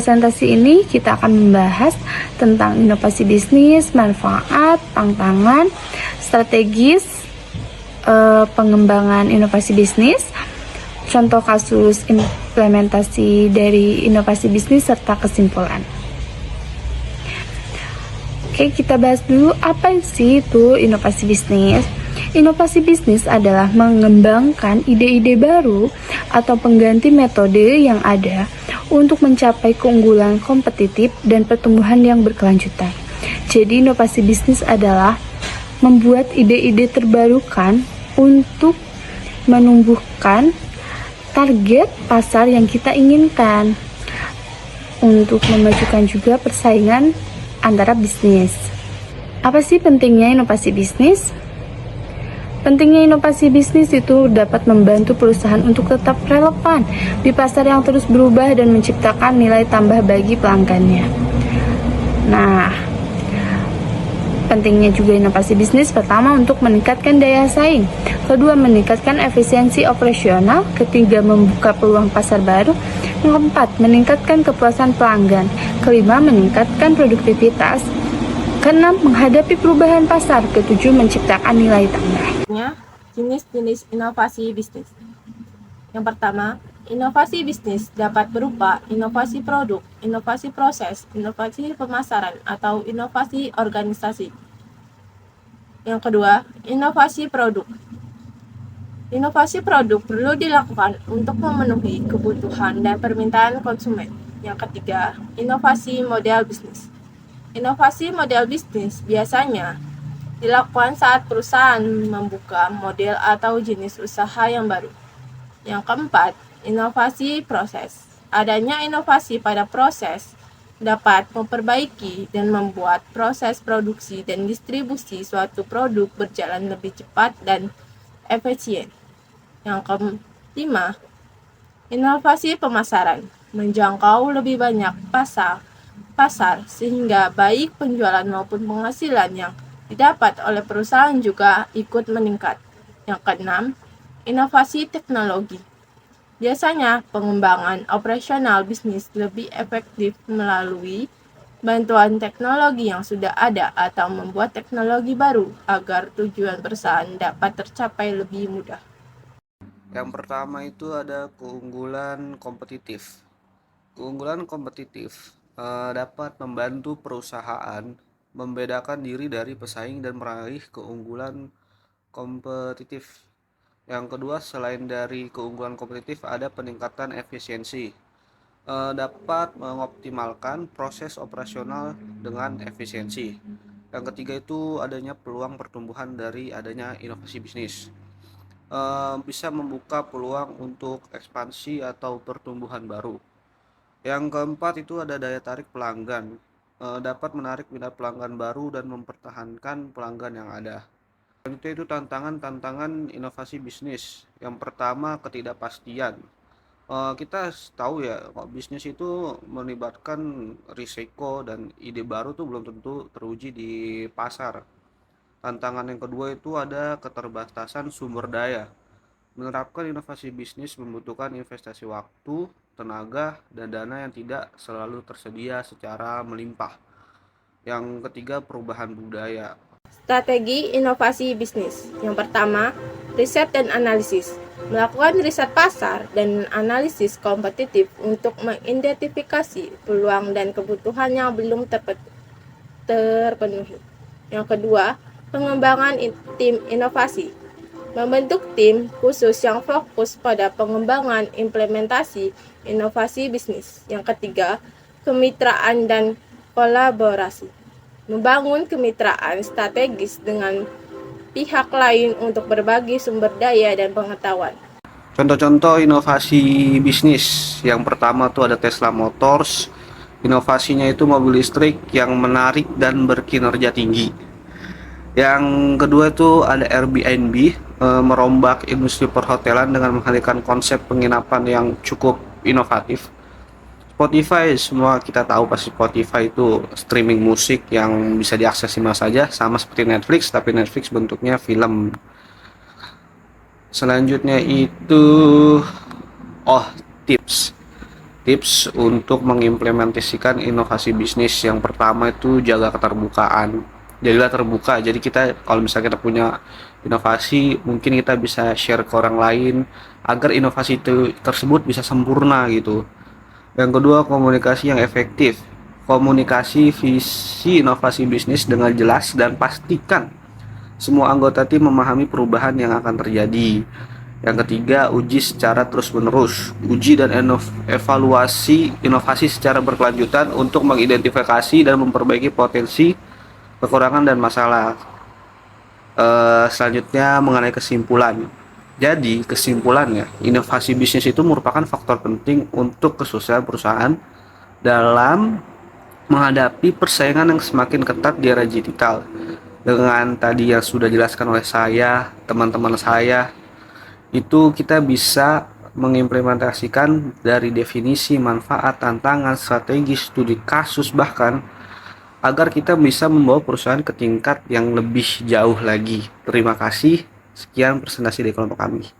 presentasi ini kita akan membahas tentang inovasi bisnis, manfaat, tantangan, strategis, pengembangan inovasi bisnis, contoh kasus implementasi dari inovasi bisnis, serta kesimpulan. Oke, kita bahas dulu apa sih itu inovasi bisnis. Inovasi bisnis adalah mengembangkan ide-ide baru atau pengganti metode yang ada untuk mencapai keunggulan kompetitif dan pertumbuhan yang berkelanjutan. Jadi inovasi bisnis adalah membuat ide-ide terbarukan untuk menumbuhkan target pasar yang kita inginkan, untuk memajukan juga persaingan antara bisnis. Apa sih pentingnya inovasi bisnis? Pentingnya inovasi bisnis itu dapat membantu perusahaan untuk tetap relevan di pasar yang terus berubah dan menciptakan nilai tambah bagi pelanggannya. Nah, pentingnya juga inovasi bisnis, pertama untuk meningkatkan daya saing, kedua meningkatkan efisiensi operasional, ketiga membuka peluang pasar baru, yang keempat meningkatkan kepuasan pelanggan, kelima meningkatkan produktivitas, keenam menghadapi perubahan pasar, ketujuh menciptakan nilai tambah. Jenis-jenis inovasi bisnis. Yang pertama, inovasi bisnis dapat berupa inovasi produk, inovasi proses, inovasi pemasaran, atau inovasi organisasi. Yang kedua, inovasi produk. Inovasi produk perlu dilakukan untuk memenuhi kebutuhan dan permintaan konsumen. Yang ketiga, inovasi model bisnis. Inovasi model bisnis biasanya dilakukan saat perusahaan membuka model atau jenis usaha yang baru. Yang keempat, inovasi proses. Adanya inovasi pada proses dapat memperbaiki dan membuat proses produksi dan distribusi suatu produk berjalan lebih cepat dan efisien. Yang kelima, inovasi pemasaran. Menjangkau lebih banyak pasar sehingga baik penjualan maupun penghasilan yang didapat oleh perusahaan juga ikut meningkat. Yang keenam, inovasi teknologi. Biasanya pengembangan operasional bisnis lebih efektif melalui bantuan teknologi yang sudah ada atau membuat teknologi baru agar tujuan perusahaan dapat tercapai lebih mudah. Yang pertama itu ada keunggulan kompetitif. Keunggulan kompetitif dapat membantu perusahaan membedakan diri dari pesaing dan meraih keunggulan kompetitif. Yang kedua, selain dari keunggulan kompetitif, ada peningkatan efisiensi. Dapat mengoptimalkan proses operasional dengan efisiensi. Yang ketiga itu adanya peluang pertumbuhan dari adanya inovasi bisnis. Bisa membuka peluang untuk ekspansi atau pertumbuhan baru. Yang keempat itu ada daya tarik pelanggan. Dapat menarik minat pelanggan baru dan mempertahankan pelanggan yang ada. Selanjutnya itu tantangan inovasi bisnis. Yang pertama, ketidakpastian. Kita tahu ya, bisnis itu melibatkan risiko dan ide baru tuh belum tentu teruji di pasar. Tantangan yang kedua itu ada keterbatasan sumber daya. Menerapkan inovasi bisnis membutuhkan investasi waktu, tenaga, dan dana yang tidak selalu tersedia secara melimpah. Yang ketiga, perubahan budaya. Strategi inovasi bisnis. Yang pertama, riset dan analisis. Melakukan riset pasar dan analisis kompetitif untuk mengidentifikasi peluang dan kebutuhan yang belum terpenuhi. Yang kedua, pengembangan tim inovasi. Membentuk tim khusus yang fokus pada pengembangan implementasi inovasi bisnis. Yang ketiga, kemitraan dan kolaborasi. Membangun kemitraan strategis dengan pihak lain untuk berbagi sumber daya dan pengetahuan. Contoh-contoh inovasi bisnis. Yang pertama tuh ada Tesla Motors. Inovasinya itu mobil listrik yang menarik dan berkinerja tinggi. Yang kedua itu ada Airbnb, merombak industri perhotelan dengan menghadirkan konsep penginapan yang cukup inovatif. Spotify, semua kita tahu pasti Spotify itu streaming musik yang bisa diakses di mana saja, sama seperti Netflix, tapi Netflix bentuknya film. Selanjutnya itu tips tips untuk mengimplementasikan inovasi bisnis. Yang pertama itu jaga keterbukaan. Jadilah terbuka. Jadi kita kalau misalnya kita punya inovasi, mungkin kita bisa share ke orang lain agar inovasi itu tersebut bisa sempurna gitu. Yang kedua, komunikasi yang efektif. Komunikasi visi inovasi bisnis dengan jelas dan pastikan semua anggota tim memahami perubahan yang akan terjadi. Yang ketiga, uji secara terus-menerus. Uji dan evaluasi inovasi secara berkelanjutan untuk mengidentifikasi dan memperbaiki potensi, kekurangan, dan masalah. Selanjutnya mengenai kesimpulan. Jadi kesimpulannya, inovasi bisnis itu merupakan faktor penting untuk kesuksesan perusahaan dalam menghadapi persaingan yang semakin ketat di era digital. Dengan tadi yang sudah dijelaskan oleh saya, teman-teman saya, itu kita bisa mengimplementasikan dari definisi, manfaat, tantangan, strategi, studi kasus, bahkan agar kita bisa membawa perusahaan ke tingkat yang lebih jauh lagi. Terima kasih. Sekian presentasi dari kelompok kami.